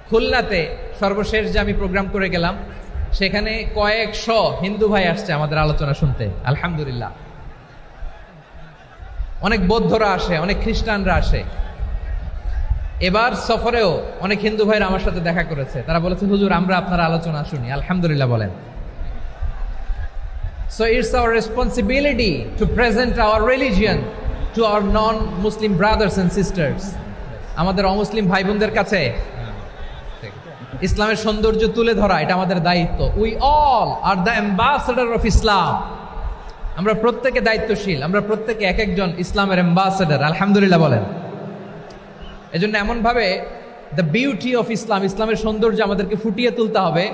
খুলনাতে সর্বশেষ যে আমি প্রোগ্রাম করে গেলাম, সেখানে কয়েকশো হিন্দু ভাই আসছে আমাদের আলোচনা শুনতে, আলহামদুলিল্লাহ। অনেক বৌদ্ধরা আসে, অনেক খ্রিস্টানরা আসে। এবার সফরেও অনেক হিন্দু ভাইরা আমার সাথে দেখা করেছে। তারা বলেছে, হুজুর আমরা আপনার আলোচনা শুনি, আলহামদুলিল্লাহ বলেন। So it's our responsibility to present our religion to our non-Muslim brothers and sisters. আমাদের অমুসলিম ভাই বোনদের কাছে ইসলামের সৌন্দর্য তুলে ধরা এটা আমাদের দায়িত্ব। We all are the ambassador of Islam. আমরা প্রত্যেকে দায়িত্বশীল, আমরা প্রত্যেকে এক একজন ইসলামের অ্যাম্বাসেডর, আলহামদুলিল্লাহ বলেন। এজন্য এমনভাবে দ্য বিউটি অফ ইসলাম, ইসলামের সৌন্দর্য আমাদেরকে ফুটিয়ে তুলতে হবে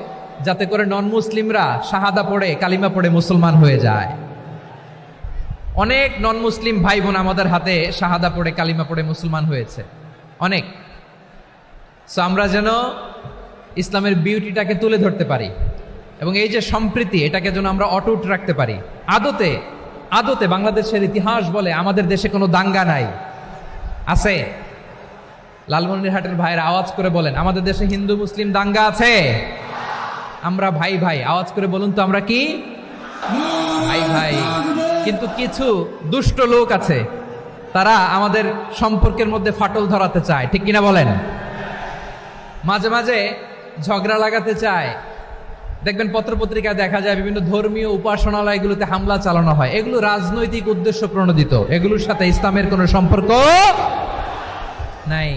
যাতে করে নন মুসলিমরা শাহাদা পড়ে, কালিমা পড়ে মুসলমান হয়ে যায়। অনেক নন মুসলিম ভাই বোন আমাদের হাতে শাহাদা পড়ে, কালিমা পড়ে মুসলমান হয়েছে অনেক। সো আমরা যেন ইসলামের বিউটিটাকে তুলে ধরতে পারি এবং এই যে সম্প্রীতি, এটাকে যেন আমরা অটুট রাখতে পারি। আদতে আদতে বাংলাদেশের ইতিহাস বলে আমাদের দেশে কোনো দাঙ্গা নাই, আছে? লালমনিরহাটের ভাইয়ের আওয়াজ করে বলেন, আমাদের দেশে হিন্দু মুসলিম দাঙ্গা আছে? আমরা ভাই ভাই, আওয়াজ করে বলুন তো, আমরা কি ভাই ভাই? কিন্তু কিছু দুষ্ট লোক আছে, তারা আমাদের সম্পর্কের মধ্যে ফাটল ধরাতে চায়, ঠিক কিনা বলেন? মাঝে মাঝে ঝগড়া লাগাতে চায়। দেখবেন পত্রপত্রিকায় দেখা যায় বিভিন্ন ধর্মীয় উপাসনালয়গুলোতে হামলা চালানো হয়। এগুলো রাজনৈতিক উদ্দেশ্য প্রণোদিত, এগুলোর সাথে ইসলামের কোনো সম্পর্ক নাই।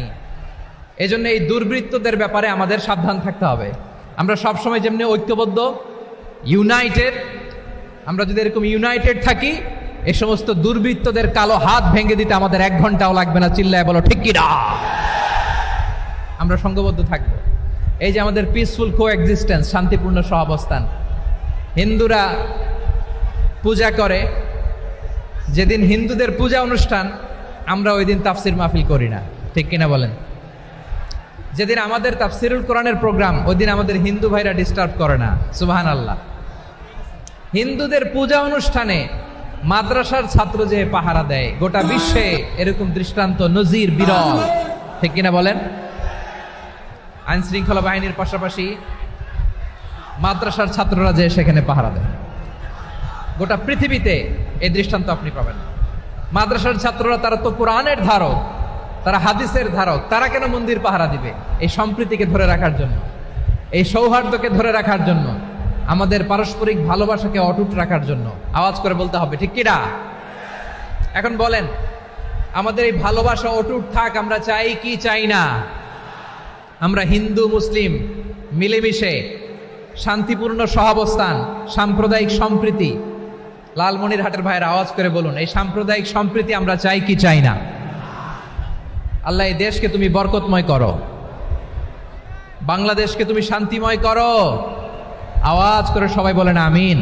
এজন্য এই দুর্বৃত্তদের ব্যাপারে আমাদের সাবধান থাকতে হবে। আমরা সবসময় যেমনি ঐক্যবদ্ধ, ইউনাইটেড, আমরা যদি এরকম ইউনাইটেড থাকি, এই সমস্ত দুর্বৃত্তদের কালো হাত ভেঙে দিতে আমাদের 1 ঘন্টাও লাগবে না। চিল্লায় বলো ঠিক কি না? আমরা সংঘবদ্ধ থাকবো। এই যে আমাদের পিসফুল কোএক্সিস্টেন্স, শান্তিপূর্ণ সহাবস্থান। হিন্দুরা পূজা করে, যেদিন হিন্দুদের পূজা অনুষ্ঠান, আমরা ওই দিন তাফসির মাহফিল করি না, ঠিক কিনা বলেন? যেদিন আমাদের তাফসিরুল কোরআনের প্রোগ্রাম, ওই দিন আমাদের হিন্দু ভাইরা ডিস্টার্ব করে না, সুবহানাল্লাহ। হিন্দুদের পূজা অনুষ্ঠানে মাদ্রাসার ছাত্র যে পাহারা দেয়, গোটা বিশ্বে এরকম দৃষ্টান্ত নজির বিরল, ঠিক কিনা বলেন? আইন শৃঙ্খলা বাহিনীর পাশাপাশি মাদ্রাসার ছাত্ররা যে সেখানে পাহারা দেয়, গোটা পৃথিবীতে এই দৃষ্টান্ত আপনি পাবেন। মাদ্রাসার ছাত্ররা, তারা তো কোরআনের ধারক, তারা হাদিসের ধারক, তারা কেন মন্দির পাহারা দিবে? এই সম্প্রীতিকে ধরে রাখার জন্য, এই সৌহার্দ্যকে ধরে রাখার জন্য, আমাদের পারস্পরিক ভালোবাসাকে অটুট রাখার জন্য। আওয়াজ করে বলতে হবে ঠিক কিনা? এখন বলেন, আমাদের এই ভালোবাসা অটুট থাক, আমরা চাই কি চাই না? আমরা হিন্দু মুসলিম মিলেমিশে শান্তিপূর্ণ সহাবস্থান, সাম্প্রদায়িক সম্প্রীতি। লালমনিরহাটের ভাইয়ের আওয়াজ করে বলুন, এই সাম্প্রদায়িক সম্প্রীতি আমরা চাই কি চাই না? আল্লাহ এই দেশকে তুমি বরকতময় করো, বাংলাদেশকে তুমি শান্তিময় করো। আওয়াজ করে সবাই বলেন আমিন।